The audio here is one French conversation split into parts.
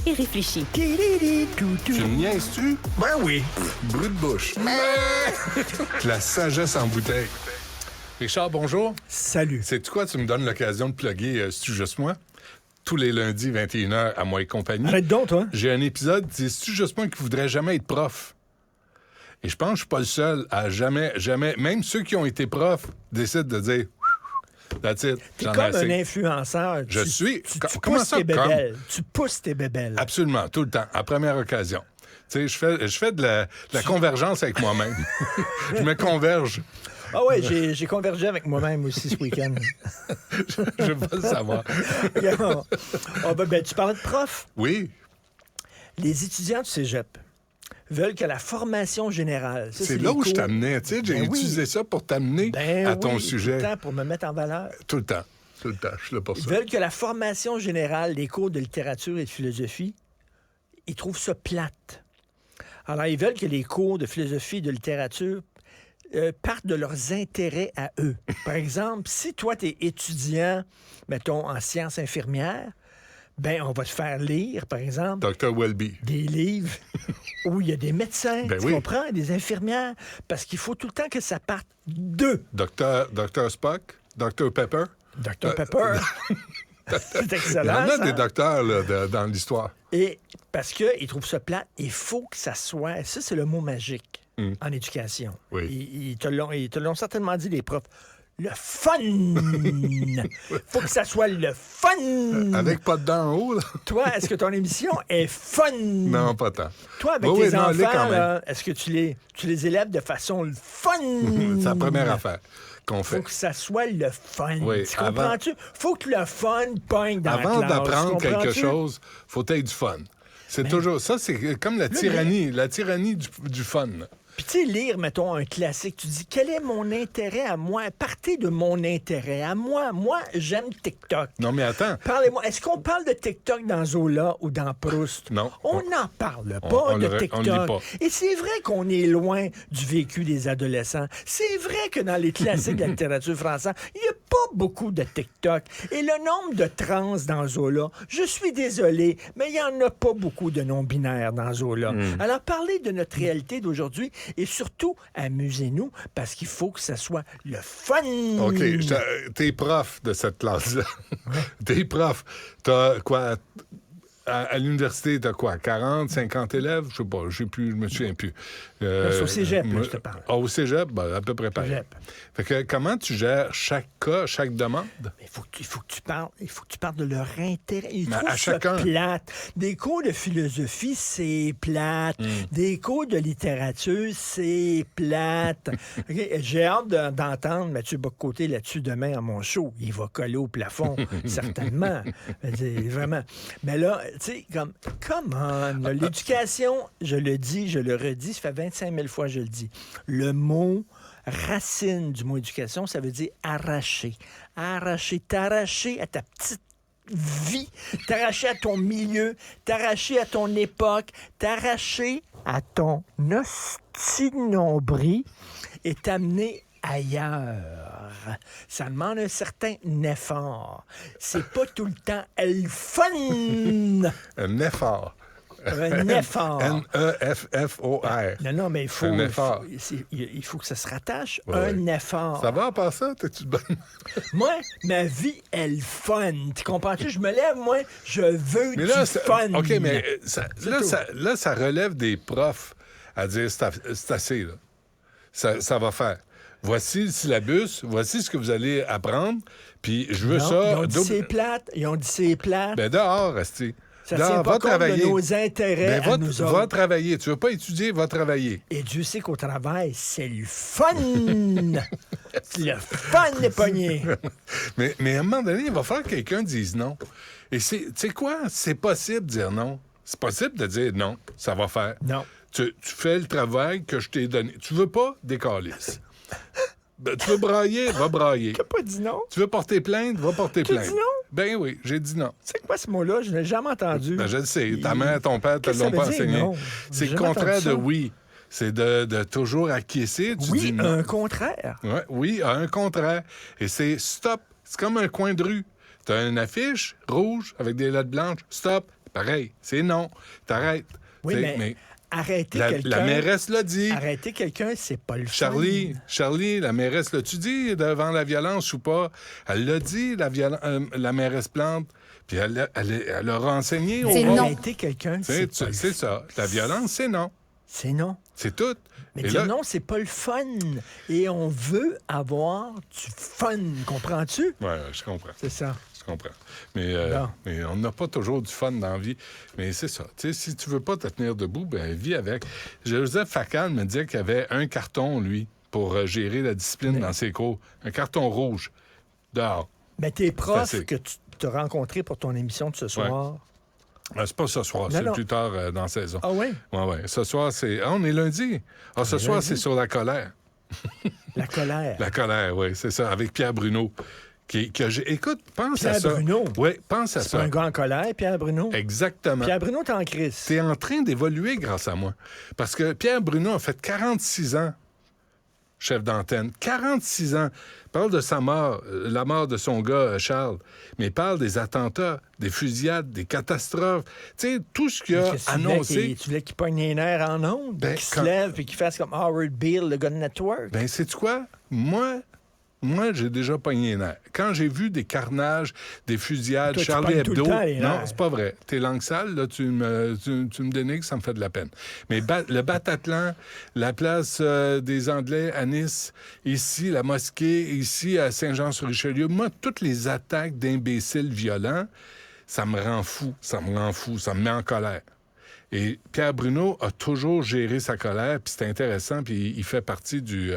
et réfléchi. Tu me niaises-tu? Ben oui. Brut de bouche. La sagesse en bouteille. Richard, bonjour. Salut. Sais-tu quoi? Tu me donnes l'occasion de plugger C'est-tu juste moi? Tous les lundis, 21h, à moi et compagnie. Arrête donc, toi. J'ai un épisode, C'est-tu juste moi qui voudrais jamais être prof? Et je pense que je suis pas le seul à jamais, même ceux qui ont été profs décident de dire that's it. T'es J'en ai comme assez. un influenceur. Je suis. Tu Comment pousses ça, tes comme? bébelles. Tu pousses tes bébelles. Absolument, tout le temps, à première occasion. Tu sais, je fais de la convergence avec moi-même. Je me converge. Ah oui, j'ai convergé avec moi-même aussi ce week-end. Je veux pas le savoir. Tu parlais de prof. Oui, Les étudiants du cégep veulent que la formation générale... ça, c'est là où je cours- t'amenais. Tu sais, j'ai Ben oui. utilisé ça pour t'amener à ton sujet. Tout le temps pour me mettre en valeur. Tout le temps. Je suis là pour Ils ça. veulent que la formation générale, les cours de littérature et de philosophie, ils trouvent ça plate. Alors, ils veulent que les cours de philosophie et de littérature partent de leurs intérêts à eux. Par exemple, si toi, tu es étudiant, mettons, en sciences infirmières, ben on va te faire lire, par exemple, Dr. Welby. des livres où il y a des médecins, Ben tu oui. comprends, des infirmières, parce qu'il faut tout le temps que ça parte d'eux. Dr. Spock, Dr. Pepper. Dr Pepper. C'est Il y excellent, en a ça. des docteurs là, dans l'histoire. Et parce qu'ils trouvent ça plate, il faut que ça soit... Ça, c'est le mot magique en éducation. Oui. Ils te l'ont certainement dit, les profs. Le fun! faut que ça soit le fun! Avec pas de dents en haut, là? Toi, est-ce que ton émission est fun? Non, pas tant. Toi, avec Oui, tes non, elle est enfants, quand même. là, est-ce que tu les élèves de façon le fun? C'est la première affaire qu'on fait. Faut que ça soit le fun. Oui, tu comprends-tu? Faut que le fun pogne dans Avant la classe. d'apprendre quelque comprends-tu? chose, faut être du fun. C'est toujours... Ça, c'est comme la tyrannie du fun. Puis tu sais, lire, mettons, un classique, tu dis, quel est mon intérêt à moi? Partez de mon intérêt à moi. Moi, j'aime TikTok. Non, mais attends. Parlez-moi. Est-ce qu'on parle de TikTok dans Zola ou dans Proust? Non. On n'en parle pas on de le- TikTok. on le lit pas. Et c'est vrai qu'on est loin du vécu des adolescents. C'est vrai que dans les classiques de la littérature française, il n'y a pas beaucoup de TikTok. Et le nombre de trans dans Zola, je suis désolé, mais il n'y en a pas beaucoup de non-binaires dans Zola. Alors, parlez de notre réalité d'aujourd'hui et surtout, amusez-nous parce qu'il faut que ça soit le fun. OK, t'es prof de cette classe-là. T'es prof. T'as quoi... À l'université, t'as quoi? 40, 50 élèves? Je sais pas, je me souviens plus. C'est au cégep, là, je te parle. Au cégep? Ben, à peu près pareil. Cégep. Fait que comment tu gères chaque cas, chaque demande? Il faut que tu parles de leur intérêt. Ils Mais trouvent à ça chacun. plate. Des cours de philosophie, c'est plate. Des cours de littérature, c'est plate. OK, j'ai hâte d'entendre Mathieu Bock-Côté là-dessus demain à mon show. Il va coller au plafond, certainement. Vraiment. Mais là, tu sais, come on. Là, l'éducation, je le dis, je le redis, ça fait 25 000 fois que je le dis. Le mot racine du mot éducation, ça veut dire arracher. Arracher, t'arracher à ta petite vie, t'arracher à ton milieu, t'arracher à ton époque, t'arracher à ton hostie de nombril et t'amener ailleurs. Ça demande un certain effort. C'est pas tout le temps le fun. Un effort. Un effort. N-E-F-F-O-R. Non, mais il faut, Un effort. il faut que ça se rattache. Ouais, un effort. Ça va en passant? T'es-tu bonne? Moi, ma vie est le fun. Tu comprends-tu? Je me lève, moi, je veux Mais là, du fun. OK, mais tout. ça relève des profs à dire c'est assez, là. Ça va faire. Voici le syllabus, voici ce que vous allez apprendre, puis je veux Non, ça... Ils ont dit c'est plate. Ils ont dit c'est plate. Ben dehors, restez. Ça Dehors, tient pas va compte travailler. de nos intérêts Ben, à nous va autres. travailler. Tu veux pas étudier, va travailler. Et Dieu sait qu'au travail, c'est le fun. Le fun est pogné. mais à un moment donné, il va falloir que quelqu'un dise non. Et tu sais quoi? C'est possible de dire non. C'est possible de dire non, ça va faire. Non. Tu fais le travail que je t'ai donné. Tu veux pas? Décalisse. Ben, tu veux brailler? Va brailler. T'as pas dit non? Tu veux porter plainte? Va porter Tu as plainte. dit non? Ben oui, j'ai dit non. C'est quoi ce mot-là? Je ne l'ai jamais entendu. Ben, je le sais. Ta mère, ton père te Qu'est-ce que l'ont ça pas veut dire, enseigné. non? C'est J'ai le jamais contraire entendu de ça. oui. C'est de toujours acquiescer. Tu Oui, dis non. un contraire. Ouais, oui, à un contraire. Et c'est stop. C'est comme un coin de rue. T'as une affiche rouge avec des lettres blanches. Stop. Pareil, c'est non. T'arrêtes. Oui, T'sais, mais arrêter la quelqu'un... mairesse l'a dit. Arrêter quelqu'un, c'est pas le fun. Charlie, la mairesse l'a-tu dit devant la violence ou pas? Elle l'a dit, la mairesse Plante. Puis elle a renseigné. C'est non. Arrêter quelqu'un, c'est pas le C'est ça. La violence, c'est non. C'est non. C'est tout. Mais Et dire là- non, c'est pas le fun. Et on veut avoir du fun. Comprends-tu? Ouais, je comprends. C'est ça. Je comprends. Mais, Non. mais on n'a pas toujours du fun dans la vie. Mais c'est ça. Tu sais, si tu veux pas te tenir debout, ben vis avec. Joseph Facal me disait qu'il y avait un carton, lui, pour gérer la discipline dans ses cours. Un carton rouge. Dehors. Mais tes profs Facile. que tu t'as rencontrés pour ton émission de ce soir... C'est pas ce soir, Non, c'est non. plus tard dans la saison. Ah oui? Ouais. Ce soir, c'est... Ah, on est lundi. Ah, ce est soir, lundi. c'est sur la colère. La colère. La colère, oui, c'est ça, avec Pierre Bruno. Écoute, pense Pierre à ça. Bruno? Oui, pense à C'est pas ça. un gars en colère, Pierre Bruno? Exactement. Pierre Bruno, t'es en crise. C'est en train d'évoluer grâce à moi. Parce que Pierre Bruno a fait 46 ans chef d'antenne. 46 ans. Il parle de sa mort, la mort de son gars, Charles. Mais il parle des attentats, des fusillades, des catastrophes. Tu sais, tout ce qu'il a Qu'est-ce que tu voulais annoncé. Tu voulais qu'il pogne les nerfs en ondes? Ben, Qu'il se quand- lève et qu'il fasse comme Howard Beale, le gars de Network? Ben, sais-tu quoi? Moi, j'ai déjà pogné les nerfs. Quand j'ai vu des carnages, des fusillades, Toi, tu Charlie pognes tout Hebdo... le temps les Non, nerfs. c'est pas vrai. Tes langues sales, là, tu me dénigres, ça me fait de la peine. Mais le Bataclan, la place des Anglais à Nice, ici, la mosquée, ici, à Saint-Jean-sur-Richelieu, moi, toutes les attaques d'imbéciles violents, ça me rend fou, ça me met en colère. Et Pierre Bruno a toujours géré sa colère, puis c'est intéressant, puis il fait partie du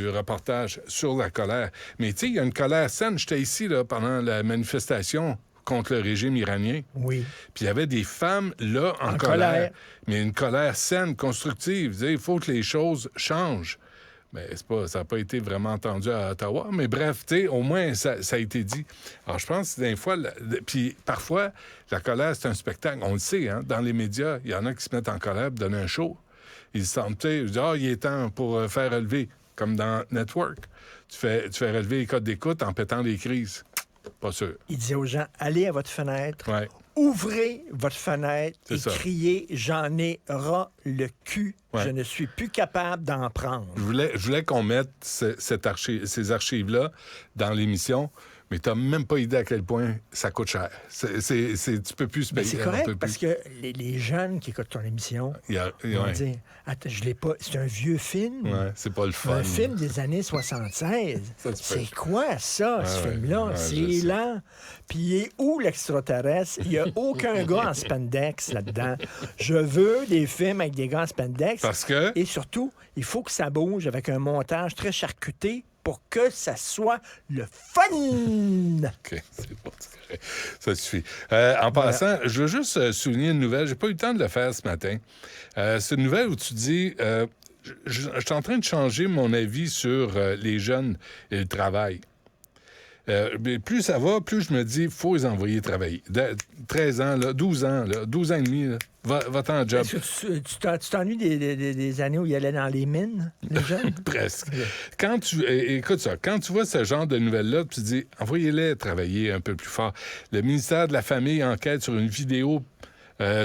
reportage sur la colère. Mais tu sais, il y a une colère saine. J'étais ici là, pendant la manifestation contre le régime iranien. Oui. Puis il y avait des femmes là en colère. Mais une colère saine, constructive. Il faut que les choses changent. Mais ça n'a pas été vraiment entendu à Ottawa. Mais bref, tu sais, au moins, ça a été dit. Alors, je pense que des fois... Puis parfois, la colère, c'est un spectacle. On le sait, hein, dans les médias, il y en a qui se mettent en colère pour donner un show. Ils se sentent, tu sais, ils disent, il est temps pour faire relever, comme dans Network. Tu fais relever les codes d'écoute en pétant les crises. Pas sûr. Il disait aux gens, allez à votre fenêtre, Ouais. ouvrez votre fenêtre C'est et ça. criez, j'en ai ras le cul, Ouais. je ne suis plus capable d'en prendre. Je voulais qu'on mette ces archives-là dans l'émission, mais tu n'as même pas idée à quel point ça coûte cher. Tu peux plus se Mais payer. c'est correct, parce que les jeunes qui écoutent ton émission vont Ouais, dire, attends, je l'ai pas, c'est un vieux film. c'est pas le fun. Un film des années 76. Ça, tu peux- C'est quoi ça, ce ouais, film-là? ouais, je C'est sais. lent. Puis il est où l'extraterrestre? Il n'y a aucun gars en spandex là-dedans. Je veux des films avec des gars en spandex. Parce que... Et surtout, il faut que ça bouge avec un montage très charcuté pour que ça soit le fun. OK, c'est bon, c'est correct. Ça suffit. En passant, je veux juste souligner une nouvelle. J'ai pas eu le temps de le faire ce matin. C'est une nouvelle où tu dis... je suis en train de changer mon avis sur les jeunes et le travail. Mais plus ça va, plus je me dis, il faut les envoyer travailler. 13 ans, là, 12 ans et demi, là, va-t'en en job. Est-ce que tu t'ennuies des années où il allait dans les mines, les jeunes? Presque. Écoute ça, quand tu vois ce genre de nouvelles-là, tu te dis, envoyez-les travailler un peu plus fort. Le ministère de la Famille enquête sur une vidéo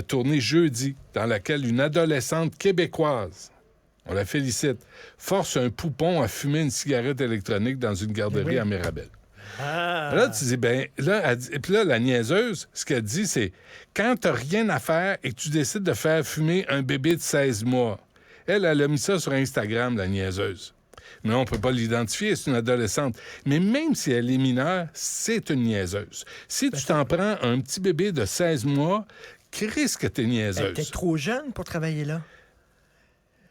tournée jeudi dans laquelle une adolescente québécoise, on la félicite, force un poupon à fumer une cigarette électronique dans une garderie à Mirabel. Ah. Là, tu dis, puis là, la niaiseuse, ce qu'elle dit, c'est quand t'as rien à faire et que tu décides de faire fumer un bébé de 16 mois. Elle a mis ça sur Instagram, la niaiseuse. Mais on peut pas l'identifier, c'est une adolescente. Mais même si elle est mineure, c'est une niaiseuse. Si tu t'en prends un petit bébé de 16 mois, qu'est-ce que t'es niaiseuse? T'es trop jeune pour travailler là.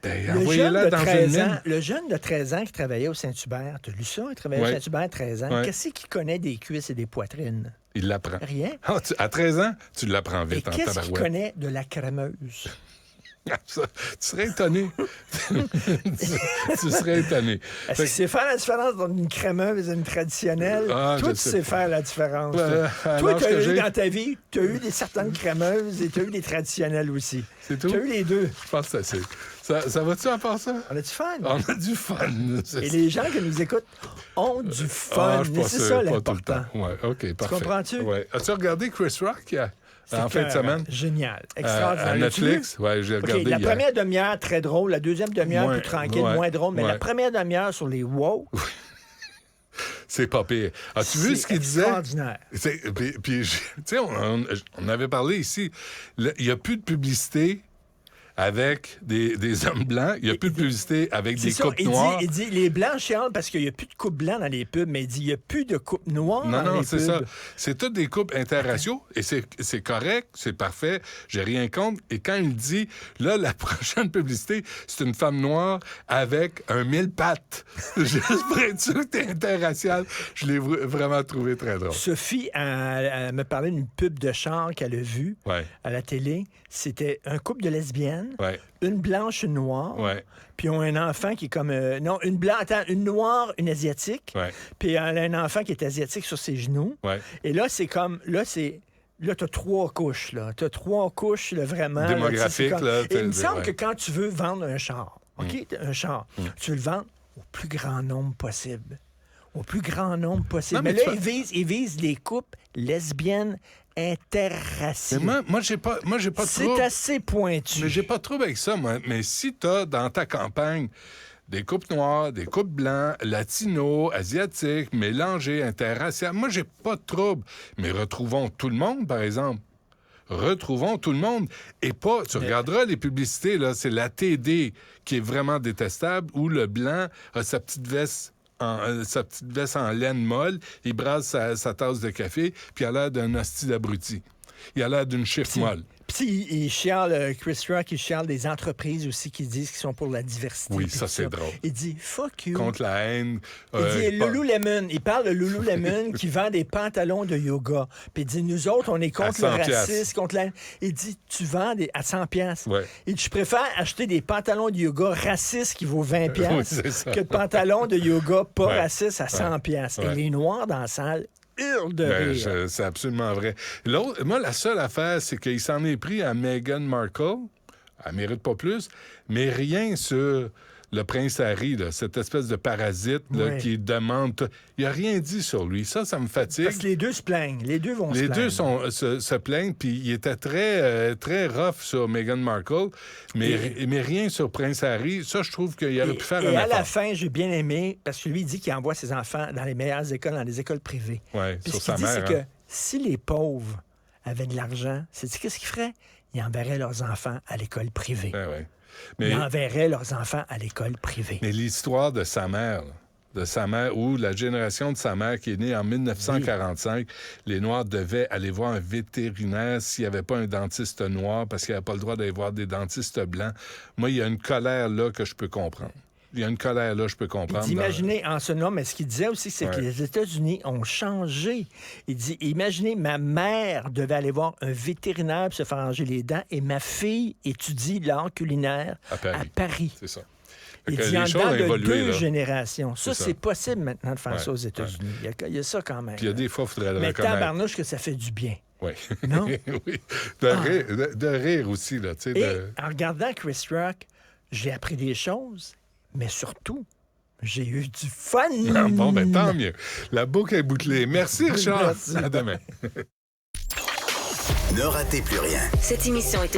Ben, envoyez-la dans une mine. Le jeune de 13 ans qui travaillait au Saint-Hubert, tu as lu ça? Il travaillait Ouais. au Saint-Hubert 13 ans. Ouais. Qu'est-ce qu'il connaît des cuisses et des poitrines? Il l'apprend. Rien. Ah, à 13 ans, tu l'apprends Et vite en qu'est-ce qu'il tabarouette. connaît de la crémeuse? Tu serais étonné. tu serais étonné. Est-ce que c'est faire la différence entre une crémeuse et une traditionnelle? Ah, Toi, je tu sais sais pas. faire la différence. Ouais, à toi, l'âge tu as que eu j'ai. dans ta vie, tu as eu certaines crémeuses et tu as eu des traditionnelles aussi. C'est tout? Tu as eu les deux. Je pense que c'est assez. Ça va-tu à part ça? On a du fun. On a du fun. Et les gens qui nous écoutent ont du fun. je suis Mais pas c'est sûr, ça pas tout le l'important. temps. Ouais, OK, parfait. comprends-tu? Ouais. As-tu regardé Chris Rock en fin de semaine. Génial. Extraordinaire. À Netflix, oui, j'ai regardé La hier. première demi-heure, très drôle. La deuxième demi-heure, Moins- plus tranquille, ouais, moins drôle. Mais ouais. la première demi-heure sur les wow, C'est pas pire. As-tu vu ce qu'il disait? extraordinaire. Puis, tu sais, on avait parlé ici. Il n'y a plus de publicité avec des hommes blancs. Il n'y a plus de publicité avec des coupes noires. Il dit, les blancs chialent parce qu'il n'y a plus de coupe blanc dans les pubs, mais il dit, il n'y a plus de coupe noire dans les pubs. Non, c'est ça. C'est toutes des couples interraciaux et c'est correct, c'est parfait, j'ai rien contre. Et quand il dit, là, la prochaine publicité, c'est une femme noire avec un 1000 pattes. Juste pour être sûr que t'es interracial, je l'ai vraiment trouvé très drôle. Sophie, elle me parlait d'une pub de char qu'elle a vue Ouais, à la télé. C'était un couple de lesbiennes, ouais, une blanche, une noire, ouais, puis ils ont un enfant qui est comme... non, une blanche, attends, une noire, une asiatique, ouais, puis elle a un enfant qui est asiatique sur ses genoux. ouais. Et là, c'est comme... Là, t'as 3 couches, là. T'as 3 couches, là, vraiment. Démographique, là. là. Et il me semble ouais. que quand tu veux vendre un char, OK, un char, tu veux le vendre au plus grand nombre possible. Au plus grand nombre possible. Non, mais mais là, tu ils visent les couples lesbiennes interraciales. Mais moi, j'ai pas de C'est trouble. assez pointu. Mais j'ai pas de trouble avec ça, moi. Mais si t'as dans ta campagne des couples noirs, des couples blancs, latinos, asiatiques, mélangés, interraciales, moi, j'ai pas de trouble. Mais retrouvons tout le monde, par exemple. Retrouvons tout le monde. Et pas, tu regarderas les publicités, là, c'est la TD qui est vraiment détestable, où le blanc a sa petite veste en laine molle, il brasse sa tasse de café, puis il a l'air d'un hostie d'abruti. Il a l'air d'une chiffre molle. Puis il chiale, Chris Rock, il chiale des entreprises aussi qui disent qu'ils sont pour la diversité. Oui, puis ça, tout c'est drôle. Il dit « fuck you ». Contre la haine. Il dit Lululemon. Il parle de Lululemon qui vend des pantalons de yoga. Puis il dit, nous autres, on est contre le racisme, contre la... Il dit, tu vends à 100 piastres. Ouais. Il dit, je préfère acheter des pantalons de yoga racistes qui vaut 20 piastres Oui, que de pantalons de yoga pas Ouais. racistes à 100 piastres. Ouais. Et les Noirs dans la salle hurlent de rire. C'est absolument vrai. Moi, la seule affaire, c'est qu'il s'en est pris à Meghan Markle. Elle mérite pas plus, mais rien sur le prince Harry, là, cette espèce de parasite là, Ouais. qui demande... Il n'a rien dit sur lui. Ça me fatigue. Parce que les deux se plaignent. Les deux vont se Les plaindre. deux se plaignent, puis il était très rough sur Meghan Markle, mais rien sur Prince Harry. Ça, je trouve qu'il aurait pu faire un Et à la effort. fin, j'ai bien aimé, parce que lui, il dit qu'il envoie ses enfants dans les meilleures écoles, dans les écoles privées. Ouais, Puis sur ce sa qu'il dit, mère. c'est hein. que si les pauvres avaient de l'argent, c'est qu'est-ce qu'ils feraient? Ils enverraient leurs enfants à l'école privée. Ouais. Ils Mais, enverraient leurs enfants à l'école privée. mais l'histoire de sa mère, ou la génération de sa mère qui est née en 1945, les Noirs devaient aller voir un vétérinaire s'il n'y avait pas un dentiste noir parce qu'il n'y avait pas le droit d'aller voir des dentistes blancs. Moi, il y a une colère là que je peux comprendre. Il y a une colère là, je peux comprendre. Imaginez en ce nom, mais ce qu'il disait aussi, c'est que Ouais. les États-Unis ont changé. Il dit, imaginez, ma mère devait aller voir un vétérinaire pour se faire ranger les dents et ma fille étudie l'art culinaire À Paris. C'est ça. Il Fait que dit en les choses dedans ont de évolué, 2 là. générations. Ça, C'est ça. c'est possible maintenant de faire Ouais, ça aux États-Unis. Il y a ça quand même. Puis il y a des fois, il faudrait le Mais reconnaître. tabarnouche que ça fait du bien. Oui. Non? Oui. De rire aussi, là, tu sais. Et en regardant Chris Rock, j'ai appris des choses, mais surtout, j'ai eu du fun. Ah, bon, ben tant mieux. La boucle est bouclée. Merci, Richard. Merci. À demain. Ne ratez plus rien. Cette émission est aussi